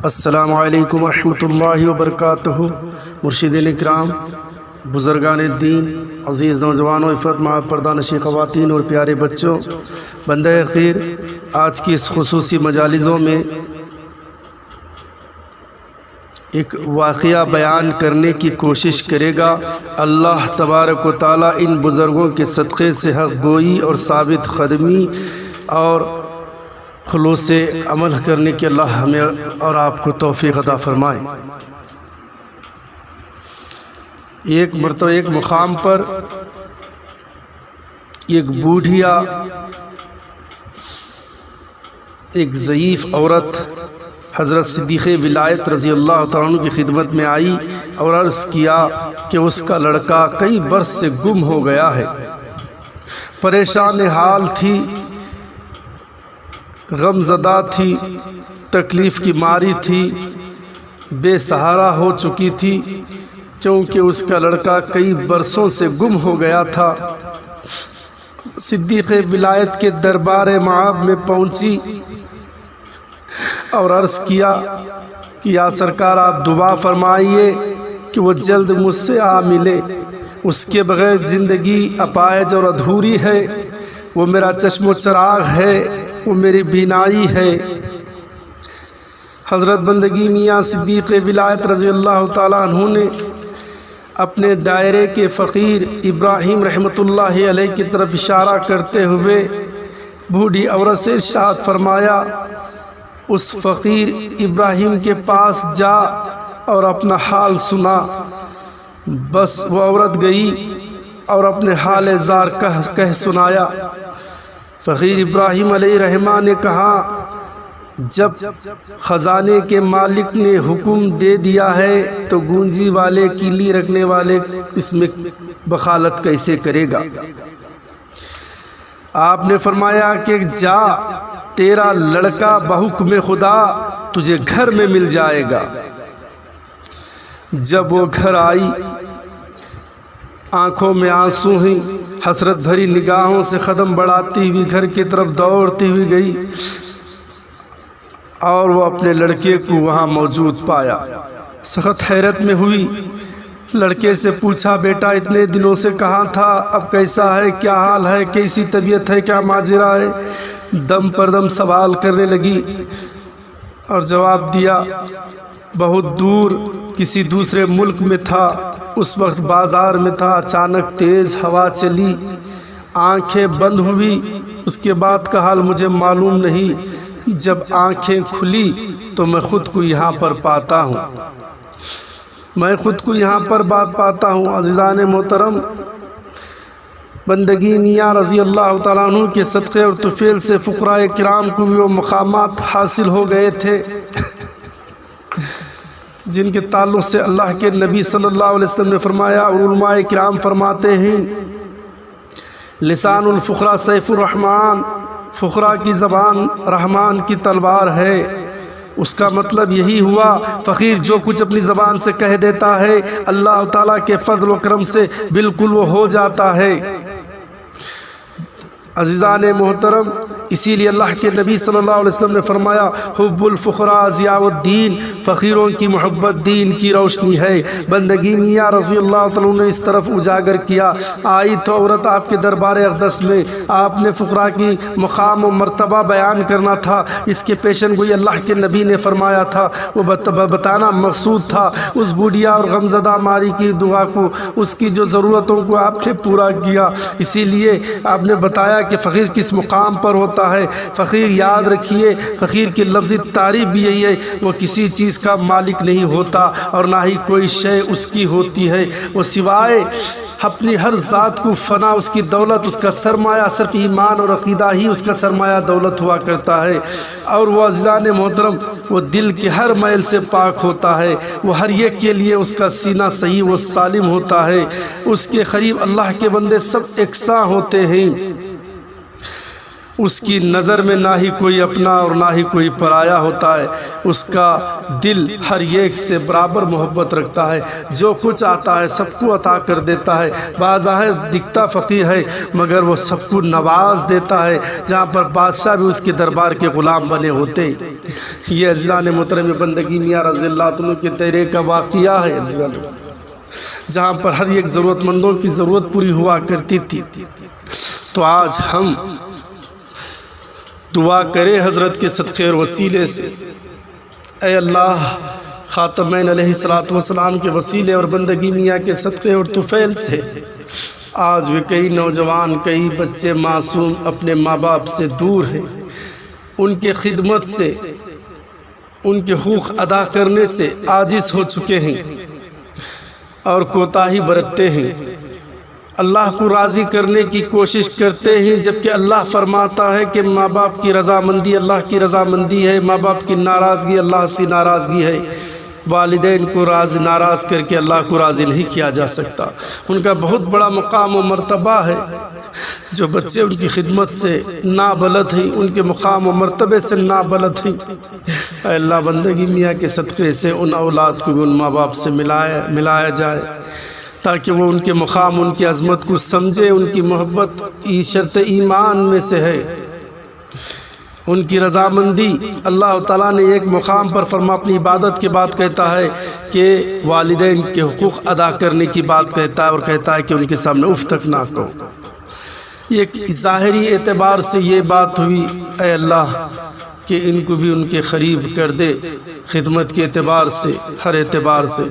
السلام علیکم ورحمۃ اللہ وبرکاتہ۔ مرشدین اکرام، بزرگان دین، عزیز نوجوانوں، عفت مآب پردہ نشین خواتین اور پیارے بچوں، بندہ خیر، آج کی اس خصوصی مجالسوں میں ایک واقعہ بیان کرنے کی کوشش کرے گا۔ اللہ تبارک و تعالیٰ ان بزرگوں کے صدقے سے حق گوئی اور ثابت قدمی اور خلوص عمل کرنے کے اللہ ہمیں اور آپ کو توفیق عطا فرمائے۔ ایک مرتبہ ایک مقام پر ایک بوڑھیا، ایک ضعیف عورت حضرت صدیق ولایت رضی اللہ تعالیٰ عنہ کی خدمت میں آئی اور عرض کیا کہ اس کا لڑکا کئی برس سے گم ہو گیا ہے، پریشان حال تھی، غم زدہ تھی، تکلیف کی ماری تھی، بے سہارا ہو چکی تھی، کیونکہ اس کا لڑکا کئی برسوں سے گم ہو گیا تھا۔ صدیق ولایت کے دربار مآب میں پہنچی اور عرض کیا کہ یا سرکار، آپ دعا فرمائیے کہ وہ جلد مجھ سے آ ملے، اس کے بغیر زندگی اپائج اور ادھوری ہے، وہ میرا چشم و چراغ ہے، وہ میری بینائی ہے۔ حضرت بندگی میاں صدیق ولایت رضی اللہ تعالیٰ عنہ نے اپنے دائرے کے فقیر ابراہیم رحمۃ اللہ علیہ کی طرف اشارہ کرتے ہوئے بوڑھی عورت سے ارشاد فرمایا، اس فقیر ابراہیم کے پاس جا اور اپنا حال سنا۔ بس وہ عورت گئی اور اپنے حال زار کہہ سنایا۔ فقیر ابراہیم علیہ رحمہ نے کہا، جب خزانے کے مالک نے حکم دے دیا ہے تو گونجی والے، کیلی رکھنے والے اس میں بخالت کیسے کرے گا؟ آپ نے فرمایا کہ جا، تیرا لڑکا بحکم خدا تجھے گھر میں مل جائے گا۔ جب وہ گھر آئی، آنکھوں میں آنسو ہیں، حسرت بھری نگاہوں سے قدم بڑھاتی ہوئی گھر کی طرف دوڑتی ہوئی گئی اور وہ اپنے لڑکے کو وہاں موجود پایا۔ سخت حیرت میں ہوئی، لڑکے سے پوچھا، بیٹا اتنے دنوں سے کہاں تھا؟ اب کیسا ہے؟ کیا حال ہے؟ کیسی طبیعت ہے؟ کیا ماجرا ہے؟ دم پر دم سوال کرنے لگی اور جواب دیا، بہت دور کسی دوسرے ملک میں تھا، اس وقت بازار میں تھا، اچانک تیز ہوا چلی، آنکھیں بند ہوئی، اس کے بعد کا حال مجھے معلوم نہیں، جب آنکھیں کھلی تو میں خود کو یہاں پر پاتا ہوں، میں خود کو یہاں پر بات پاتا ہوں۔ عزیزان محترم، بندگی میاں رضی اللہ تعالیٰ عنہ کے صدقے اور طفیل سے فقراء کرام کو بھی وہ مقامات حاصل ہو گئے تھے جن کے تعلق سے اللہ کے نبی صلی اللہ علیہ وسلم نے فرمایا، اور علماء کرام فرماتے ہیں، لسان الفقراء سیف الرحمن، فقراء کی زبان رحمان کی تلوار ہے۔ اس کا مطلب یہی ہوا، فقیر جو کچھ اپنی زبان سے کہہ دیتا ہے اللہ تعالیٰ کے فضل و کرم سے بالکل وہ ہو جاتا ہے۔ عزیزان محترم، اسی لیے اللہ کے نبی صلی اللہ علیہ وسلم نے فرمایا، حب الفقراء ضیاء الدین، فقیروں کی محبت دین کی روشنی ہے۔ بندگی میاں رضی اللہ تعالیٰ نے اس طرف اجاگر کیا۔ آئی تو عورت آپ کے دربار اقدس میں، آپ نے فقراء کی مقام و مرتبہ بیان کرنا تھا، اس کے پیشن گوئی اللہ کے نبی نے فرمایا تھا، وہ بتانا مقصود تھا۔ اس بوڑھیا اور غمزدہ ماری کی دعا کو، اس کی جو ضرورتوں کو آپ نے پورا کیا، اسی لیے آپ نے بتایا کہ فقیر کس مقام پر ہوتا ہے۔ فقیر یاد رکھیے، فقیر کی لفظی تعریف بھی یہی ہے، وہ کسی چیز کا مالک نہیں ہوتا اور نہ ہی کوئی شے اس کی ہوتی ہے، وہ سوائے اپنی ہر ذات کو فنا، اس کی دولت، اس کا سرمایہ صرف ایمان اور عقیدہ ہی اس کا سرمایہ دولت ہوا کرتا ہے۔ اور وہ عزیزان محترم، وہ دل کے ہر میل سے پاک ہوتا ہے، وہ ہر ایک کے لیے اس کا سینہ صحیح و سالم ہوتا ہے، اس کے قریب اللہ کے بندے سب یکساں ہوتے ہیں۔ اس کی نظر میں نہ ہی کوئی اپنا اور نہ ہی کوئی پرایا ہوتا ہے، اس کا دل ہر ایک سے برابر محبت رکھتا ہے، جو کچھ آتا ہے سب کو عطا کر دیتا ہے، بظاہر دکھتا فقیر ہے مگر وہ سب کو نواز دیتا ہے، جہاں پر بادشاہ بھی اس کے دربار کے غلام بنے ہوتے۔ یہ عزیزان محترم بندگی میاں رضی اللہ عنہ کے تیرے کا واقعہ ہے عزیزان، جہاں پر ہر ایک ضرورت مندوں کی ضرورت پوری ہوا کرتی تھی۔ تو آج ہم دعا کرے حضرت کے صدقے اور وسیلے سے، اے اللہ خاتمین علیہ السلام کے وسیلے اور بندگی میاں کے صدقے اور طفیل سے آج بھی کئی نوجوان، کئی بچے معصوم اپنے ماں باپ سے دور ہیں، ان کے خدمت سے، ان کے حقوق ادا کرنے سے عاجز ہو چکے ہیں اور کوتاہی برتتے ہیں، اللہ کو راضی کرنے کی کوشش کرتے ہیں، جبکہ اللہ فرماتا ہے کہ ماں باپ کی رضامندی اللہ کی رضامندی ہے، ماں باپ کی ناراضگی اللہ سے ناراضگی ہے، والدین کو ناراض کر کے اللہ کو راضی نہیں کیا جا سکتا، ان کا بہت بڑا مقام و مرتبہ ہے۔ جو بچے ان کی خدمت سے نابلد ہیں، ان کے مقام و مرتبے سے نابلد ہیں، اے اللہ بندگی میاں کے صدقے سے ان اولاد کو بھی ان ماں باپ سے ملایا جائے، تاکہ وہ ان کے مقام، ان کی عظمت کو سمجھے، ان کی محبت شرط ایمان میں سے ہے، ان کی رضامندی۔ اللہ تعالیٰ نے ایک مقام پر اپنی عبادت کے بعد کہتا ہے کہ والدین کے حقوق ادا کرنے کی بات کہتا ہے، اور کہتا ہے کہ ان کے سامنے اف تک نہ کرو۔ ایک ظاہری اعتبار سے یہ بات ہوئی، اے اللہ کہ ان کو بھی ان کے قریب کر دے، خدمت کے اعتبار سے، ہر اعتبار سے۔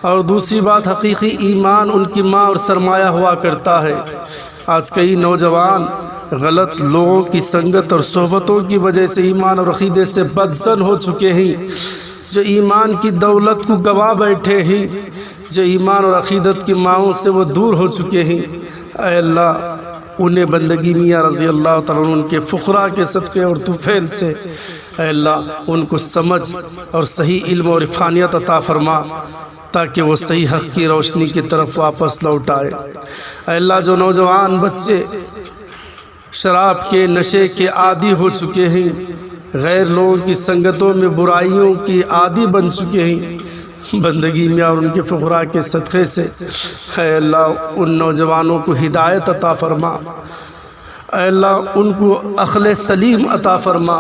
اور دوسری بات، حقیقی ایمان ان کی ماں اور سرمایہ ہوا کرتا ہے۔ آج کئی نوجوان غلط لوگوں کی سنگت اور صحبتوں کی وجہ سے ایمان اور عقیدے سے بدظن ہو چکے ہیں، جو ایمان کی دولت کو گوا بیٹھے ہیں، جو ایمان اور عقیدت کی ماؤں سے وہ دور ہو چکے ہیں۔ اے اللہ انہیں بندگی میاں رضی اللہ تعالیٰ عنہ ان کے فقراء کے صدقے اور طفیل سے اے اللہ ان کو سمجھ اور صحیح علم اور عرفانیت عطا فرما، تاکہ وہ صحیح حق کی روشنی کی طرف واپس لوٹائے۔ اے اللہ جو نوجوان بچے شراب کے نشے کے عادی ہو چکے ہیں، غیر لوگوں کی سنگتوں میں برائیوں کی عادی بن چکے ہیں، بندگی میں اور ان کے فقراء کے صدقے سے اے اللہ ان نوجوانوں کو ہدایت عطا فرما، اے اللہ ان کو عقل سلیم عطا فرما،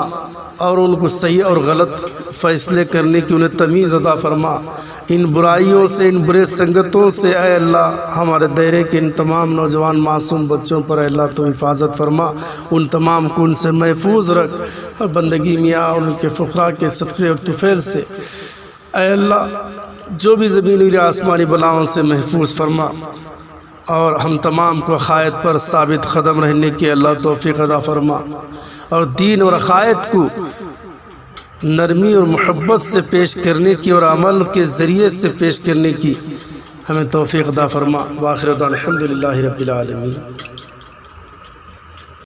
اور ان کو صحیح اور غلط فیصلے کرنے کی انہیں تمیز عطا فرما۔ ان برائیوں سے، ان برے سنگتوں سے اے اللہ ہمارے دائرے کے ان تمام نوجوان معصوم بچوں پر اے اللہ تو حفاظت فرما، ان تمام کو ان سے محفوظ رکھ، اور بندگی میاں اور ان کے فقراء کے صدقے اور طفیل سے اے اللہ جو بھی زمینی اور آسمانی بلاؤں سے محفوظ فرما، اور ہم تمام کو عقائد پر ثابت قدم رہنے کی اللہ توفیق عطا فرما، اور دین اور عقائد کو نرمی اور محبت سے پیش کرنے کی اور عمل کے ذریعے سے پیش کرنے کی ہمیں توفیق عطا فرما۔ وآخر دعوانا الحمدللہ رب العالمین۔